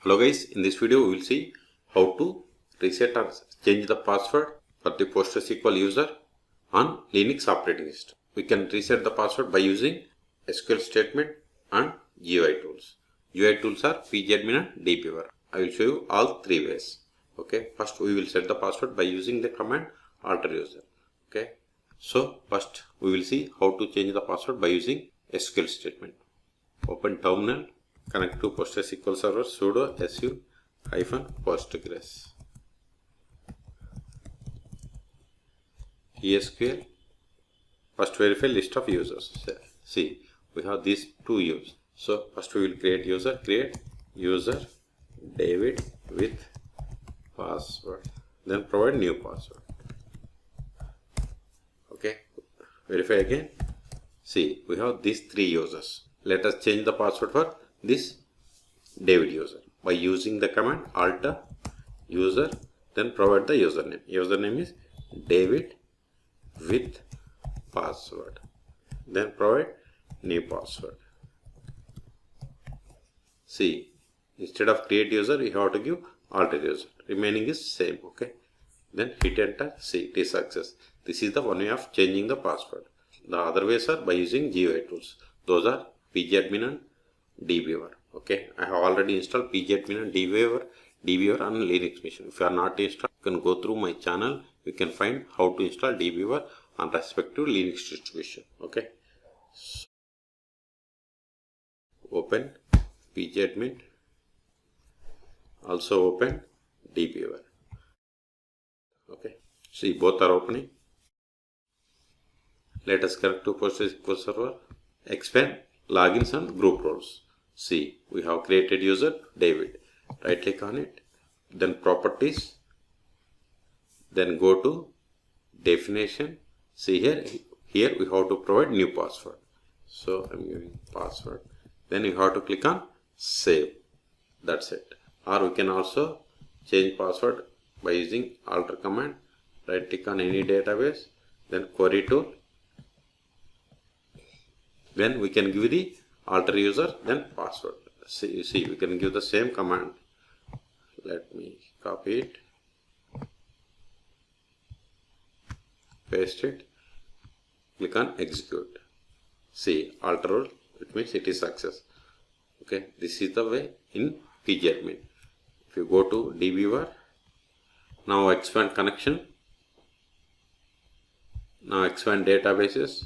Hello guys, in this video we will see how to reset or change the password for the PostgreSQL user on Linux operating system. We can reset the password by using SQL statement and GUI tools. GUI tools are pgadmin and dbeaver. I will show you all three ways. Okay, first we will set the password by using the command alter user. Okay, so first we will see how to change the password by using SQL statement. Open terminal. Connect to PostgreSQL server sudo su-postgres. psql. First verify list of users. See, we have these two users. So first we will create user David with password. Then provide new password. Okay, verify again. See, we have these three users. Let us change the password for this David user by using the command alter user, then provide the username. Username is David with password, then provide new password. See, instead of create user you have to give alter user, remaining is same. Okay, then hit enter. See, it is success. This is the one way of changing the password. The other ways are by using GUI tools. Those are pgadmin and dbeaver. Okay, I have already installed pgadmin and dbeaver on Linux machine. If you are not installed, you can go through my channel. You can find how to install dbeaver on respective Linux distribution. Okay, so open pgadmin, also open dbeaver. Okay, see, both are opening. Let us connect to PostgreSQL server. Expand logins and group roles. See, we have created user David. Right click on it, then properties, then go to definition. See here we have to provide new password. So I'm giving password. Then you have to click on save. That's it. Or we can also change password by using alter command. Right click on any database, then query tool. Then we can give the alter user, then password. See, we can give the same command. Let me copy it, paste it, click on execute. See, alter role, it means it is success. Okay, this is the way in pgadmin. If you go to dbeaver, now expand connection, now expand databases,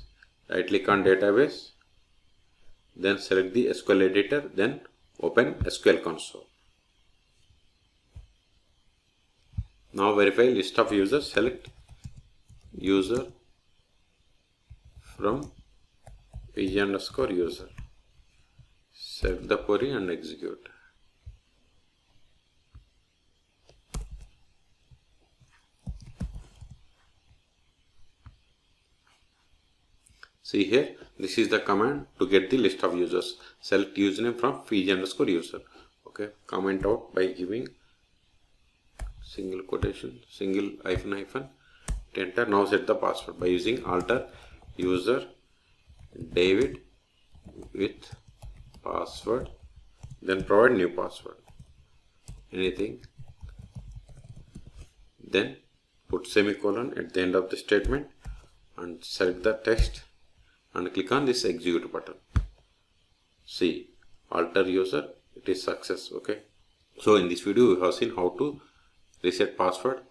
right click on database, then select the SQL editor, then open SQL console. Now verify list of users, select user from pg_user. Select the query and execute. See here, this is the command to get the list of users. Select username from pg_user. Okay, comment out by giving single quotation, single hyphen, enter. Now set the password by using alter user David with password, then provide new password. Anything. Then put semicolon at the end of the statement and select the text and click on this execute button. See, alter user, it is success. Okay, so in this video we have seen how to reset password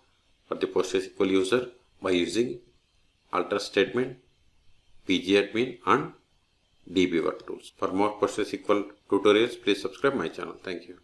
for the PostgreSQL user by using alter statement, pgadmin and dbeaver tools. For more PostgreSQL tutorials, please subscribe my channel. Thank you.